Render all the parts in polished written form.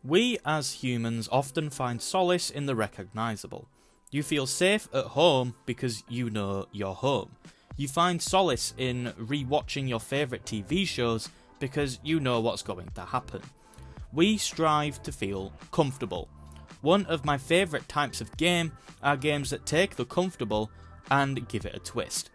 We as humans often find solace in the recognisable. You feel safe at home because you know you're home. You find solace in re-watching your favourite TV shows because you know what's going to happen. We strive to feel comfortable. One of my favourite types of game are games that take the comfortable and give it a twist.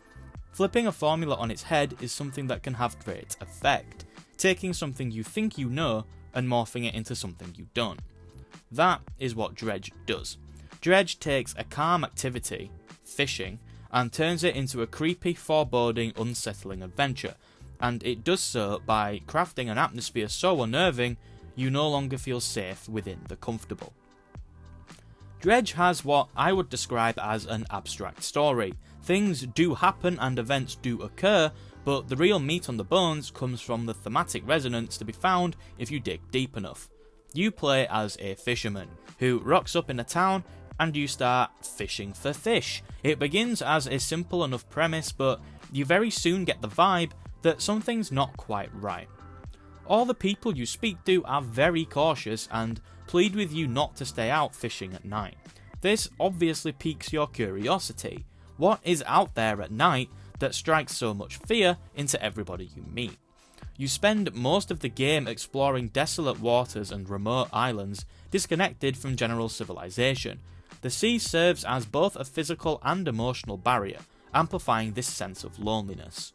Flipping a formula on its head is something that can have great effect, taking something you think you know and morphing it into something you don't. That is what Dredge does. Dredge takes a calm activity, fishing, and turns it into a creepy, foreboding, unsettling adventure, and it does so by crafting an atmosphere so unnerving you no longer feel safe within the comfortable. Dredge has what I would describe as an abstract story. Things do happen and events do occur, but the real meat on the bones comes from the thematic resonance to be found if you dig deep enough. You play as a fisherman who rocks up in a town and you start fishing for fish. It begins as a simple enough premise, but you very soon get the vibe that something's not quite right. All the people you speak to are very cautious and plead with you not to stay out fishing at night. This obviously piques your curiosity. What is out there at night that strikes so much fear into everybody you meet? You spend most of the game exploring desolate waters and remote islands disconnected from general civilization. The sea serves as both a physical and emotional barrier, amplifying this sense of loneliness.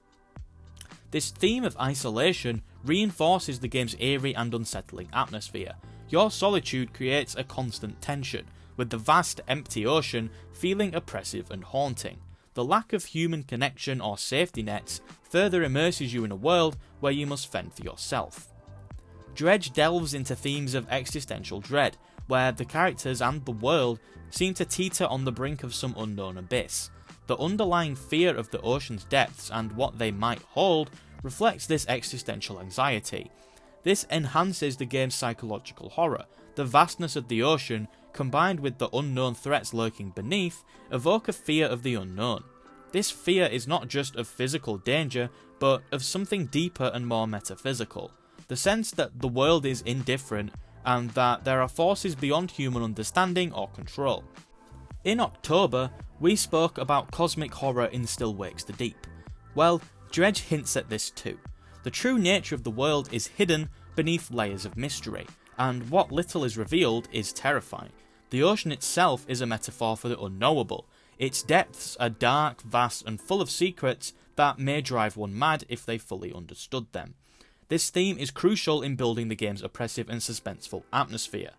This theme of isolation reinforces the game's eerie and unsettling atmosphere. Your solitude creates a constant tension, with the vast empty ocean feeling oppressive and haunting. The lack of human connection or safety nets further immerses you in a world where you must fend for yourself. Dredge delves into themes of existential dread, where the characters and the world seem to teeter on the brink of some unknown abyss. The underlying fear of the ocean's depths and what they might hold reflects this existential anxiety. This enhances the game's psychological horror. The vastness of the ocean, combined with the unknown threats lurking beneath, evoke a fear of the unknown. This fear is not just of physical danger, but of something deeper and more metaphysical. The sense that the world is indifferent, and that there are forces beyond human understanding or control. In October, we spoke about cosmic horror in Still Wakes the Deep. Well, Dredge hints at this too. The true nature of the world is hidden beneath layers of mystery, and what little is revealed is terrifying. The ocean itself is a metaphor for the unknowable. Its depths are dark, vast, and full of secrets that may drive one mad if they fully understood them. This theme is crucial in building the game's oppressive and suspenseful atmosphere.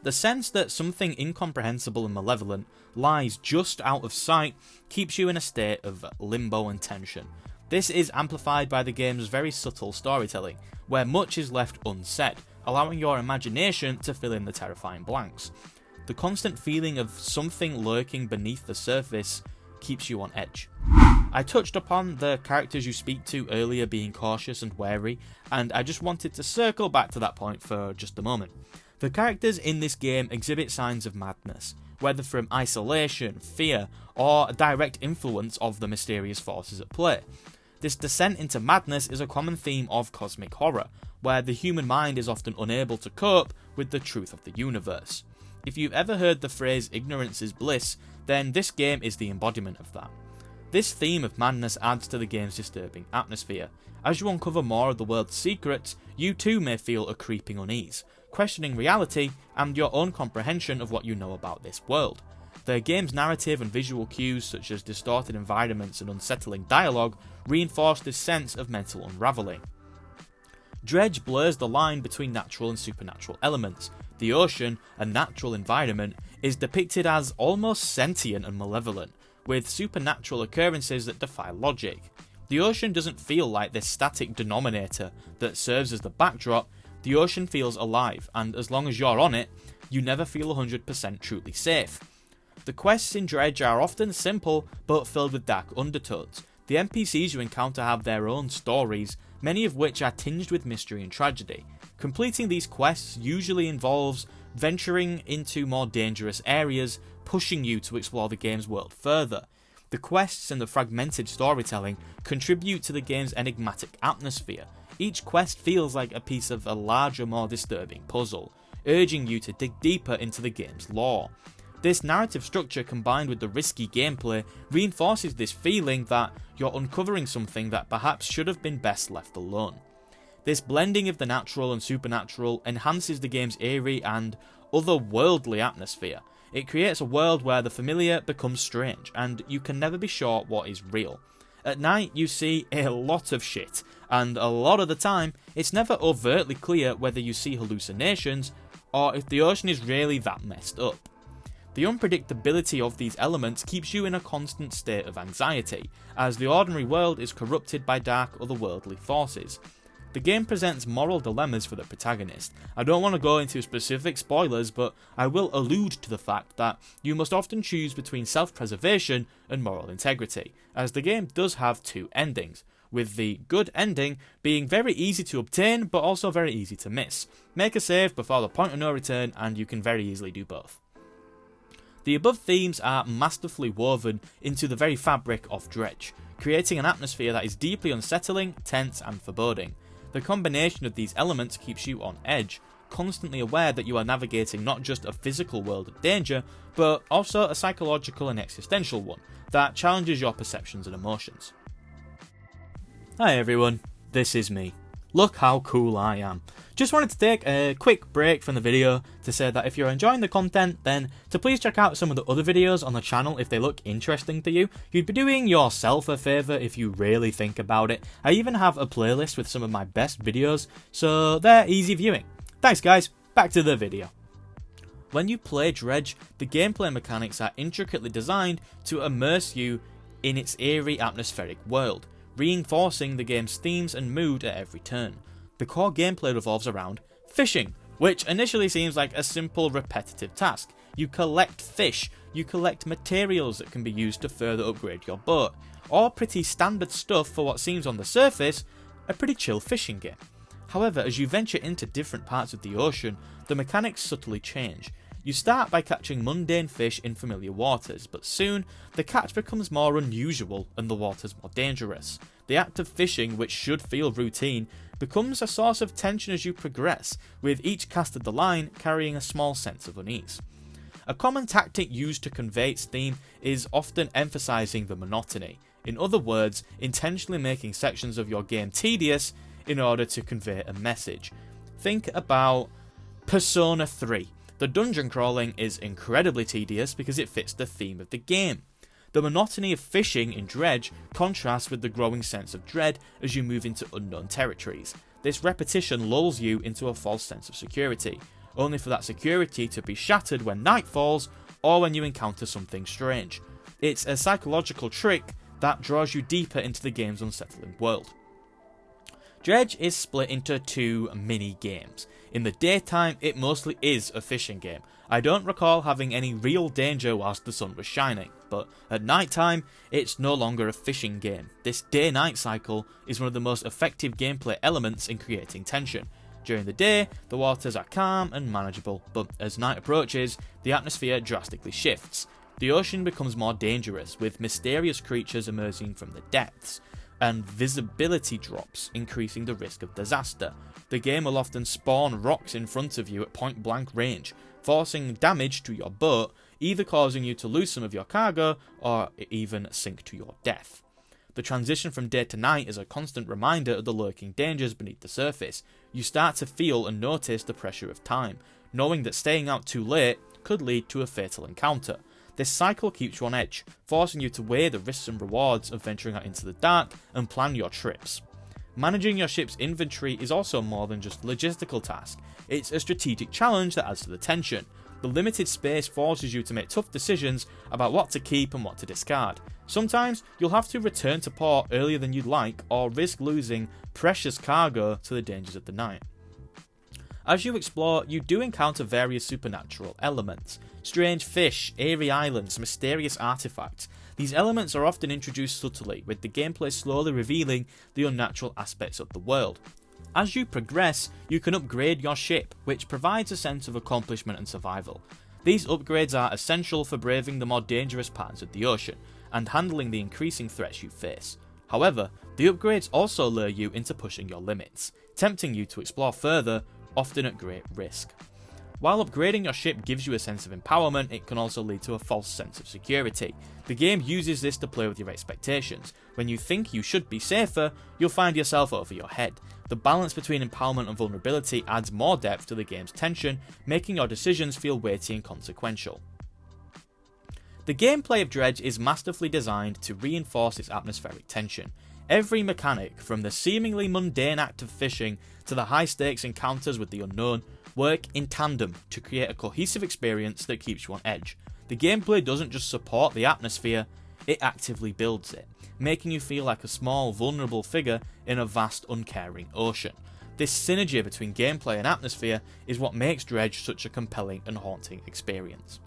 The sense that something incomprehensible and malevolent lies just out of sight keeps you in a state of limbo and tension. This is amplified by the game's very subtle storytelling, where much is left unsaid, allowing your imagination to fill in the terrifying blanks. The constant feeling of something lurking beneath the surface keeps you on edge. I touched upon the characters you speak to earlier being cautious and wary, and I just wanted to circle back to that point for just a moment. The characters in this game exhibit signs of madness, whether from isolation, fear, or a direct influence of the mysterious forces at play. This descent into madness is a common theme of cosmic horror, where the human mind is often unable to cope with the truth of the universe. If you've ever heard the phrase ignorance is bliss, then this game is the embodiment of that. This theme of madness adds to the game's disturbing atmosphere. As you uncover more of the world's secrets, you too may feel a creeping unease, questioning reality and your own comprehension of what you know about this world. The game's narrative and visual cues, such as distorted environments and unsettling dialogue, reinforce this sense of mental unravelling. Dredge blurs the line between natural and supernatural elements. The ocean, a natural environment, is depicted as almost sentient and malevolent, with supernatural occurrences that defy logic. The ocean doesn't feel like this static denominator that serves as the backdrop. The ocean feels alive, and as long as you're on it, you never feel 100% truly safe. The quests in Dredge are often simple, but filled with dark undertones. The NPCs you encounter have their own stories, many of which are tinged with mystery and tragedy. Completing these quests usually involves venturing into more dangerous areas, pushing you to explore the game's world further. The quests and the fragmented storytelling contribute to the game's enigmatic atmosphere. Each quest feels like a piece of a larger, more disturbing puzzle. urging you to dig deeper into the game's lore. This narrative structure, combined with the risky gameplay, reinforces this feeling that you're uncovering something that perhaps should have been best left alone. This blending of the natural and supernatural enhances the game's eerie and otherworldly atmosphere. It creates a world where the familiar becomes strange, and you can never be sure what is real. At night, you see a lot of shit, and a lot of the time, it's never overtly clear whether you see hallucinations or if the ocean is really that messed up. The unpredictability of these elements keeps you in a constant state of anxiety, as the ordinary world is corrupted by dark otherworldly forces. The game presents moral dilemmas for the protagonist. I don't want to go into specific spoilers, but I will allude to the fact that you must often choose between self-preservation and moral integrity, as the game does have two endings, with the good ending being very easy to obtain but also very easy to miss. Make a save before the point of no return and you can very easily do both. The above themes are masterfully woven into the very fabric of Dredge, creating an atmosphere that is deeply unsettling, tense and foreboding. The combination of these elements keeps you on edge, constantly aware that you are navigating not just a physical world of danger, but also a psychological and existential one that challenges your perceptions and emotions. Hi everyone, this is me. Look how cool I am. Just wanted to take a quick break from the video to say that if you're enjoying the content, then to please check out some of the other videos on the channel if they look interesting to you. You'd be doing yourself a favour if you really think about it. I even have a playlist with some of my best videos, so they're easy viewing. Thanks guys, back to the video. When you play Dredge, the gameplay mechanics are intricately designed to immerse you in its eerie atmospheric world, reinforcing the game's themes and mood at every turn. The core gameplay revolves around fishing, which initially seems like a simple repetitive task. You collect fish, you collect materials that can be used to further upgrade your boat, all pretty standard stuff for what seems on the surface a pretty chill fishing game. However, as you venture into different parts of the ocean, the mechanics subtly change. You start by catching mundane fish in familiar waters, but soon the catch becomes more unusual and the waters more dangerous. The act of fishing, which should feel routine, becomes a source of tension as you progress, with each cast of the line carrying a small sense of unease. A common tactic used to convey its theme is often emphasising the monotony. In other words, intentionally making sections of your game tedious in order to convey a message. Think about Persona 3. The dungeon crawling is incredibly tedious because it fits the theme of the game. The monotony of fishing in Dredge contrasts with the growing sense of dread as you move into unknown territories. This repetition lulls you into a false sense of security, only for that security to be shattered when night falls or when you encounter something strange. It's a psychological trick that draws you deeper into the game's unsettling world. Dredge is split into two mini-games. In the daytime, it mostly is a fishing game. I don't recall having any real danger whilst the sun was shining, but at night time, it's no longer a fishing game. This day-night cycle is one of the most effective gameplay elements in creating tension. During the day, the waters are calm and manageable, but as night approaches, the atmosphere drastically shifts. The ocean becomes more dangerous, with mysterious creatures emerging from the depths, and visibility drops, increasing the risk of disaster. The game will often spawn rocks in front of you at point blank range, forcing damage to your boat, either causing you to lose some of your cargo or even sink to your death. The transition from day to night is a constant reminder of the lurking dangers beneath the surface. You start to feel and notice the pressure of time, knowing that staying out too late could lead to a fatal encounter. This cycle keeps you on edge, forcing you to weigh the risks and rewards of venturing out into the dark and plan your trips. Managing your ship's inventory is also more than just a logistical task. It's a strategic challenge that adds to the tension. The limited space forces you to make tough decisions about what to keep and what to discard. Sometimes you'll have to return to port earlier than you'd like, or risk losing precious cargo to the dangers of the night. As you explore, you do encounter various supernatural elements. Strange fish, eerie islands, mysterious artifacts. These elements are often introduced subtly, with the gameplay slowly revealing the unnatural aspects of the world. As you progress, you can upgrade your ship, which provides a sense of accomplishment and survival. These upgrades are essential for braving the more dangerous parts of the ocean, and handling the increasing threats you face. However, the upgrades also lure you into pushing your limits, tempting you to explore further, often at great risk. While upgrading your ship gives you a sense of empowerment, it can also lead to a false sense of security. The game uses this to play with your expectations. When you think you should be safer, you'll find yourself over your head. The balance between empowerment and vulnerability adds more depth to the game's tension, making your decisions feel weighty and consequential. The gameplay of Dredge is masterfully designed to reinforce its atmospheric tension. Every mechanic, from the seemingly mundane act of fishing to the high-stakes encounters with the unknown, work in tandem to create a cohesive experience that keeps you on edge. The gameplay doesn't just support the atmosphere, it actively builds it, making you feel like a small, vulnerable figure in a vast, uncaring ocean. This synergy between gameplay and atmosphere is what makes Dredge such a compelling and haunting experience.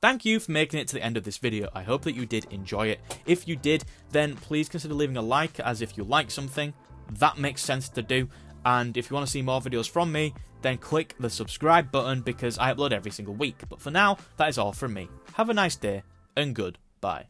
Thank you for making it to the end of this video. I hope that you did enjoy it. If you did, then please consider leaving a like, as if you like something, that makes sense to do. And if you want to see more videos from me, then click the subscribe button because I upload every single week. But for now, that is all from me. Have a nice day and goodbye.